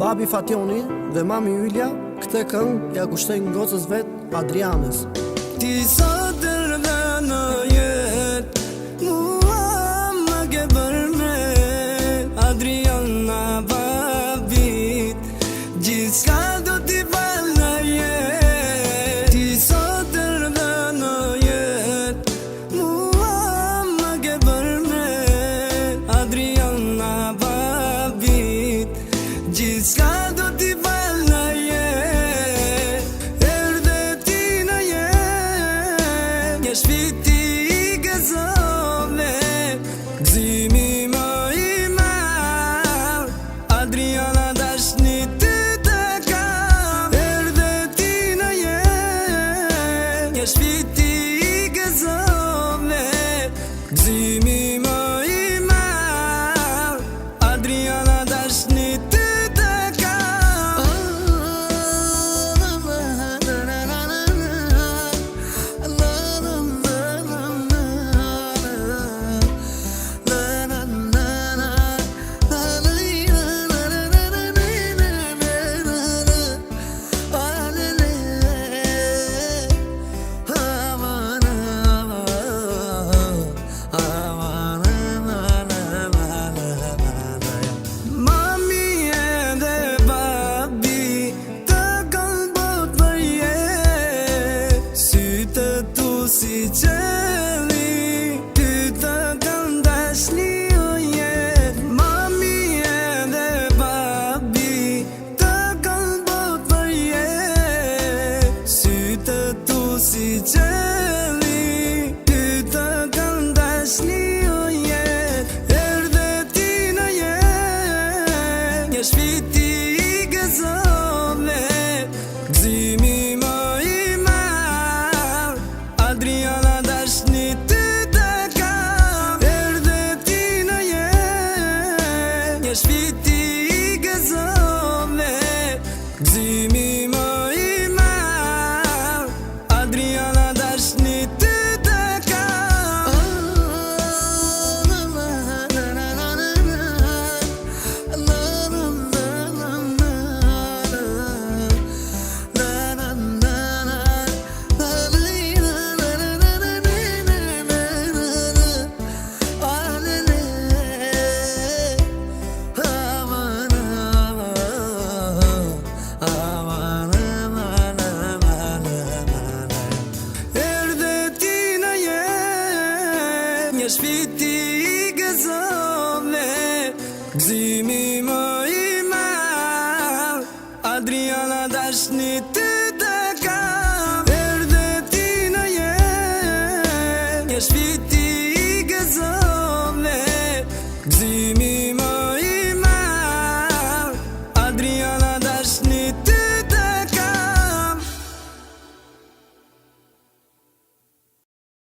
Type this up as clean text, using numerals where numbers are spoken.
Babi Fationi dhe mami Ylja këtë këngë ja kushtojnë gocës vet Adrianës. Ti sot erdhe në jetë, mua më ke përmet, Adriana babit, gjithçka do t'i val në jetë. Ti sot erdhe në jetë, mua më ke përmet, Adriana babit, gjithçka do t'i val në shpiti I gëzove, gëzimi më I madh, Adriana dashni ty të kam. Erdhe ti në jetë, një shpiti I gëzove, gëzimi më I madh, Adriana dashni ty të kam. Si qeli, ty të kam dashni o jetë, mami edhe babi të kam bot për jetë. Sytë tu si qeli, ty të kam dashni o jetë. Erdhe ti në jetë, një shpiti I gëzove, gëzimi më I madh, Adriana dashni ty të kam. Erdhe ti në jetë, një shpiti I gëzove, gëzimi më I madh, Adriana dashni ty të kam. Një shpiti I gëzove, gëzimi më I madh, Adriana dashni ty të kam. Erdhe ti në jetë, një shpiti I gëzove, gëzimi